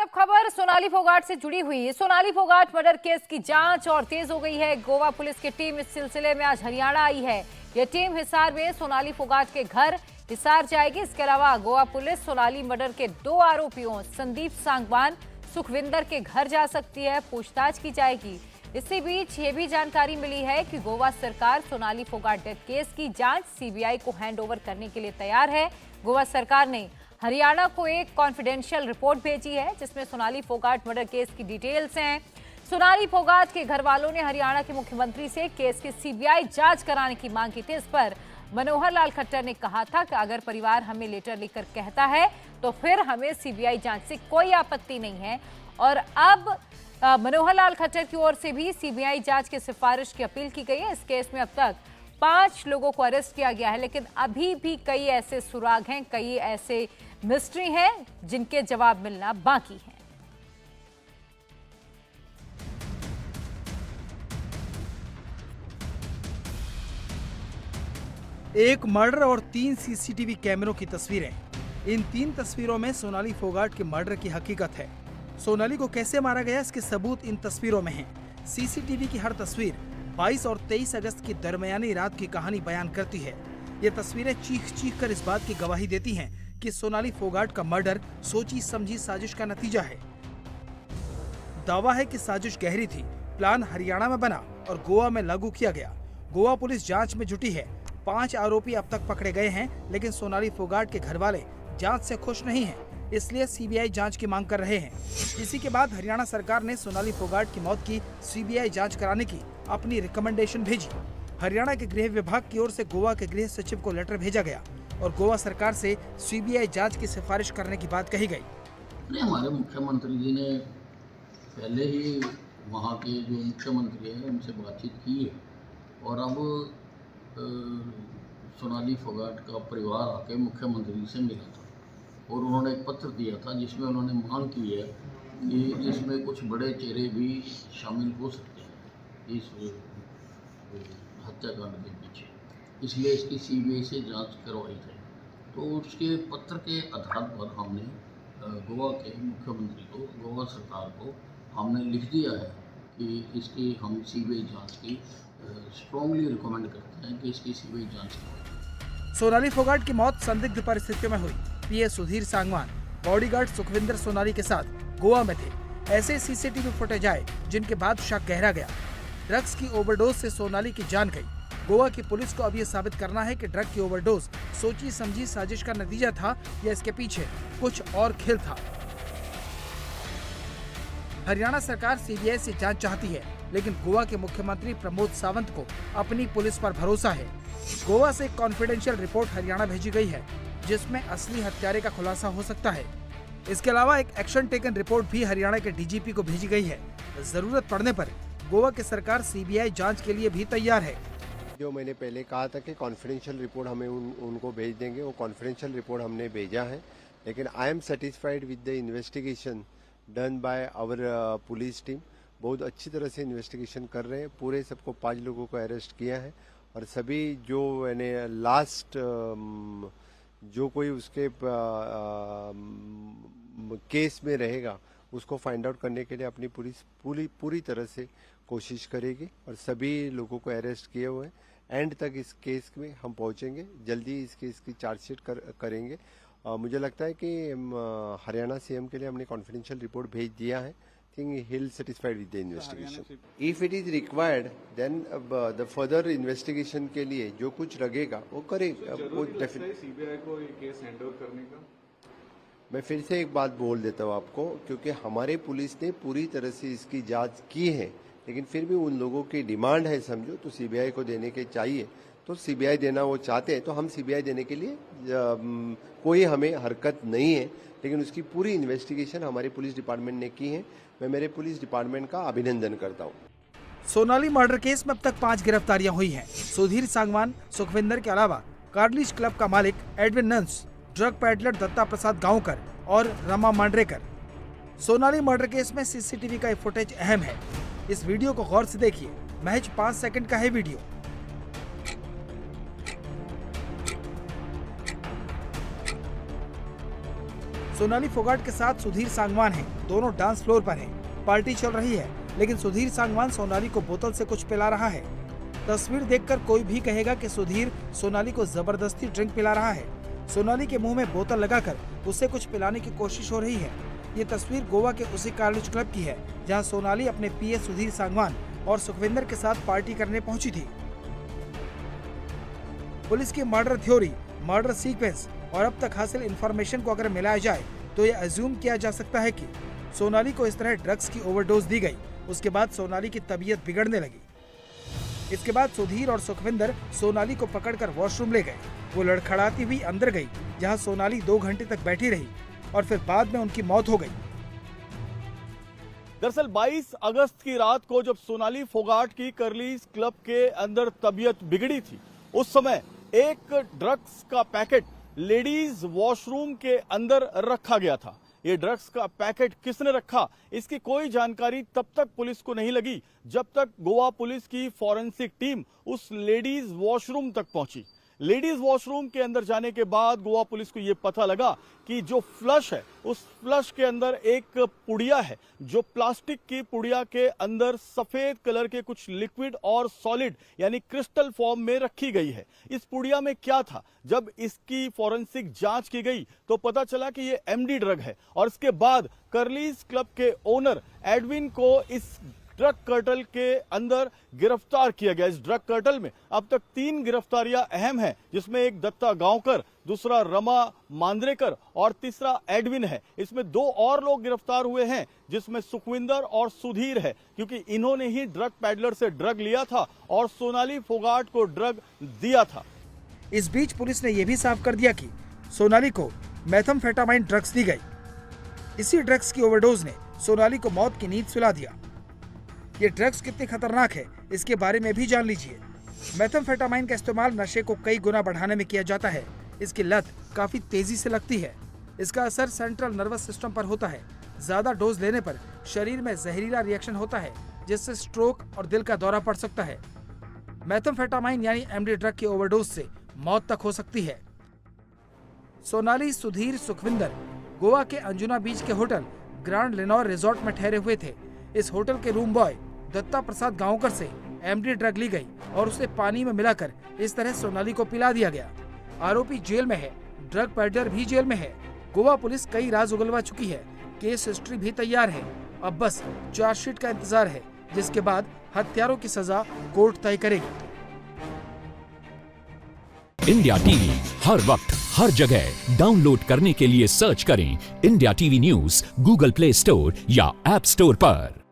अब खबर सोनाली फोगाट से जुड़ी हुई है। सोनाली फोगाट मर्डर केस की जांच और तेज हो गई है। गोवा पुलिस की टीम इस सिलसिले में आज हरियाणा आई है। यह टीम हिसार में सोनाली फोगाट के घर हिसार जाएगी। इसके अलावा गोवा पुलिस सोनाली मर्डर के 2 आरोपियों संदीप सांगवान, सुखविंदर के घर जा सकती है, पूछताछ की जाएगी। इसी बीच ये भी जानकारी मिली है कि गोवा सरकार सोनाली फोगाट डेथ केस की जांच सीबीआई को हैंडओवर करने के लिए तैयार है। गोवा सरकार ने हरियाणा को एक कॉन्फिडेंशियल रिपोर्ट भेजी है जिसमें सोनाली फोगाट मर्डर केस की डिटेल्स हैं। सोनाली फोगाट के घर वालों ने हरियाणा के मुख्यमंत्री से केस की सीबीआई जांच कराने की मांग की थी। इस पर मनोहर लाल खट्टर ने कहा था कि अगर परिवार हमें लेटर लिखकर कहता है तो फिर हमें सीबीआई जांच से कोई आपत्ति नहीं है। और अब मनोहर लाल खट्टर की ओर से भी सीबीआई जांच की सिफारिश की अपील की गई है। इस केस में अब तक 5 लोगों को अरेस्ट किया गया है, लेकिन अभी भी कई ऐसे सुराग हैं, कई ऐसे मिस्ट्री हैं जिनके जवाब मिलना बाकी है। एक मर्डर और 3 सीसीटीवी कैमरों की तस्वीरें। इन 3 तस्वीरों में सोनाली फोगाट के मर्डर की हकीकत है। सोनाली को कैसे मारा गया इसके सबूत इन तस्वीरों में हैं। सीसीटीवी की हर तस्वीर 22 और 23 अगस्त की दरमियानी रात की कहानी बयान करती है। ये तस्वीरें चीख कर इस बात की गवाही देती हैं कि सोनाली फोगाट का मर्डर सोची समझी साजिश का नतीजा है। दावा है कि साजिश गहरी थी, प्लान हरियाणा में बना और गोवा में लागू किया गया। गोवा पुलिस जांच में जुटी है। 5 आरोपी अब तक पकड़े गए हैं, लेकिन सोनाली फोगाट के घर वाले जांच से खुश नहीं हैं, इसलिए सीबीआई जांच की मांग कर रहे हैं। इसी के बाद हरियाणा सरकार ने सोनाली फोगाट की मौत की सीबीआई जांच कराने की अपनी रिकमेंडेशन भेजी। हरियाणा के गृह विभाग की ओर से गोवा के गृह सचिव को लेटर भेजा गया और गोवा सरकार से सीबीआई जांच की सिफारिश करने की बात कही गई। हमारे मुख्यमंत्री जी ने पहले ही वहाँ के जो मुख्यमंत्री हैं उनसे बातचीत की है और अब सोनाली फोगाट का परिवार आके मुख्यमंत्री से मिला था और उन्होंने एक पत्र दिया था जिसमें उन्होंने मांग की है कि इसमें कुछ बड़े चेहरे भी शामिल हो सकते हैं इस हत्याकांड के पीछे, इसलिए इसकी सीबीआई से जांच करवाई थी। तो उसके पत्र के आधार पर हमने गोवा के मुख्यमंत्री को, गोवा सरकार को हमने लिख दिया है कि इसकी हम सीबीआई जांच की स्ट्रॉन्गली रिकमेंड करते हैं कि इसकी सीबीआई जांच करें। सोनाली फोगाट की मौत संदिग्ध परिस्थितियों में हुई। पीए सुधीर सांगवान बॉडीगार्ड सुखविंदर सोनाली के साथ गोवा में थे। ऐसे सीसीटीवी फुटेज आए जिनके बाद शक गहरा गया। ड्रग्स की ओवरडोज से सोनाली की जान गई। गोवा की पुलिस को अब यह साबित करना है कि ड्रग की ओवरडोज सोची समझी साजिश का नतीजा था या इसके पीछे कुछ और खेल था। हरियाणा सरकार सीबीआई से जांच चाहती है, लेकिन गोवा के मुख्यमंत्री प्रमोद सावंत को अपनी पुलिस पर भरोसा है। गोवा से एक कॉन्फिडेंशियल रिपोर्ट हरियाणा भेजी गई है जिसमें असली हत्यारे का खुलासा हो सकता है। इसके अलावा एक एक्शन टेकन रिपोर्ट भी हरियाणा के डीजीपी को भेजी गई है। जरूरत पड़ने पर गोवा की सरकार सीबीआई जांच के लिए भी तैयार है। जो मैंने पहले कहा था कि कॉन्फिडेंशियल रिपोर्ट हमें उनको भेज देंगे, वो कॉन्फिडेंशियल रिपोर्ट हमने भेजा है। लेकिन I am satisfied with the investigation done by our police team. बहुत अच्छी तरह से इन्वेस्टिगेशन कर रहे हैं। पूरे सबको 5 लोगों को अरेस्ट किया है और सभी जो यानी लास्ट जो कोई उसके केस में रहेगा उसको फाइंड आउट करने के लिए अपनी पुलिस पूरी तरह से कोशिश करेगी और सभी लोगों को अरेस्ट किए हुए एंड तक इस केस में हम पहुंचेंगे। जल्दी इस केस की चार्जशीट करेंगे। मुझे लगता है कि हरियाणा सीएम के लिए हमने कॉन्फिडेंशियल रिपोर्ट भेज दिया है। think he'll satisfied with the investigation. If it is required, then the further investigation के लिए जो कुछ लगेगा वो करेगा। वो सीबीआई को ये केस हैंडओवर करने का मैं फिर से एक बात बोल देता हूँ आपको, क्योंकि हमारे पुलिस ने पूरी तरह से इसकी जांच की है, लेकिन फिर भी उन लोगों की डिमांड है समझो तो सीबीआई को देने के चाहिए, तो सीबीआई देना वो चाहते हैं तो हम सीबीआई देने के लिए कोई हमें हरकत नहीं है। लेकिन उसकी पूरी इन्वेस्टिगेशन हमारी पुलिस डिपार्टमेंट ने की है। मैं मेरे पुलिस डिपार्टमेंट का अभिनंदन करता हूँ। सोनाली मर्डर केस में अब तक 5 गिरफ्तारियां हुई हैं। सुधीर सांगवान, सुखविंदर के अलावा कार्लिश क्लब का मालिक एडविन नंस, ड्रग पैडलर दत्ता प्रसाद गांवकर और रमा मांडरेकर। सोनाली मर्डर केस में सीसीटीवी का फुटेज अहम है। इस वीडियो को गौर से देखिए। महज 5 सेकंड का है वीडियो। सोनाली फोगाट के साथ सुधीर सांगवान है। दोनों डांस फ्लोर पर हैं। पार्टी चल रही है, लेकिन सुधीर सांगवान सोनाली को बोतल से कुछ पिला रहा है। तस्वीर देखकर कोई भी कहेगा कि सुधीर सोनाली को जबरदस्ती ड्रिंक पिला रहा है। सोनाली के मुंह में बोतल लगाकर उसे कुछ पिलाने की कोशिश हो रही है। ये तस्वीर गोवा के उसी कार्निश क्लब की है, जहां सोनाली अपने पीए सुधीर सांगवान और सुखविंदर के साथ पार्टी करने पहुंची थी। पुलिस की मर्डर थ्योरी, मर्डर सीक्वेंस और अब तक हासिल इंफॉर्मेशन को अगर मिलाया जाए तो ये अज्यूम किया जा सकता है कि सोनाली को इस तरह ड्रग्स की ओवरडोज दी गई। उसके बाद सोनाली की तबीयत बिगड़ने लगी। इसके बाद सुधीर और सुखविंदर सोनाली को पकड़कर वॉशरूम ले गए। वो लड़खड़ाती हुई अंदर गई, जहां सोनाली 2 घंटे तक बैठी रही और फिर बाद में उनकी मौत हो गई। दरअसल 22 अगस्त की रात को जब सोनाली फोगाट की कर्लीज क्लब के अंदर तबीयत बिगड़ी थी, उस समय एक ड्रग्स का पैकेट लेडीज वॉशरूम के अंदर रखा गया था। ये ड्रग्स का पैकेट किसने रखा, इसकी कोई जानकारी तब तक पुलिस को नहीं लगी जब तक गोवा पुलिस की फॉरेंसिक टीम उस लेडीज वॉशरूम तक पहुंची। लेडीज वॉशरूम के अंदर जाने के बाद गोवा पुलिस को यह पता लगा कि जो फ्लश है, उस फ्लश के अंदर एक पुड़िया है, जो प्लास्टिक की पुड़िया के अंदर सफेद कलर के कुछ लिक्विड और सॉलिड यानी क्रिस्टल फॉर्म में रखी गई है। इस पुड़िया में क्या था, जब इसकी फॉरेंसिक जांच की गई तो पता चला कि ये एमडी ड्रग है। और इसके बाद कर्लीज क्लब के ओनर एडविन को इस ड्रग कार्टेल के अंदर गिरफ्तार किया गया। इस ड्रग कार्टेल में अब तक 3 गिरफ्तारियां अहम हैं, जिसमें एक दत्ता गांवकर, दूसरा रमा मांद्रेकर और तीसरा एडविन है। इसमें 2 और लोग गिरफ्तार हुए हैं, जिसमें सुखविंदर और सुधीर है, क्योंकि इन्होंने ही ड्रग पैडलर से ड्रग लिया था और सोनाली फोगाट को ड्रग दिया था। इस बीच पुलिस ने यह भी साफ कर दिया कि सोनाली को मेथाम्फेटामाइन ड्रग्स दी गई। इसी ड्रग्स की ओवरडोज ने सोनाली को मौत की नींद सुला दिया। ये ड्रग्स कितने खतरनाक है, इसके बारे में भी जान लीजिए। मेथाम्फेटामाइन का इस्तेमाल नशे को कई गुना बढ़ाने में किया जाता है। इसकी लत काफी तेजी से लगती है। इसका असर सेंट्रल नर्वस सिस्टम पर होता है। ज्यादा डोज लेने पर शरीर में जहरीला रिएक्शन होता है, जिससे स्ट्रोक और दिल का दौरा पड़ सकता है। मेथाम्फेटामाइन यानी एमडी ड्रग की ओवरडोज से मौत तक हो सकती है। सोनाली, सुधीर, सुखविंदर गोवा के अंजुना बीच के होटल ग्रांड लेनोर रिजॉर्ट में ठहरे हुए थे। इस होटल के रूम बॉय दत्ता प्रसाद गांवकर से एमडी ड्रग ली गई और उसे पानी में मिलाकर इस तरह सोनाली को पिला दिया गया। आरोपी जेल में है, ड्रग पैडलर भी जेल में है। गोवा पुलिस कई राज उगलवा चुकी है। केस हिस्ट्री भी तैयार है। अब बस चार्जशीट का इंतजार है, जिसके बाद हत्यारों की सजा कोर्ट तय करेगी। इंडिया टीवी हर वक्त हर जगह डाउनलोड करने के लिए सर्च करें India TV news Google play store या ऐप स्टोर पर।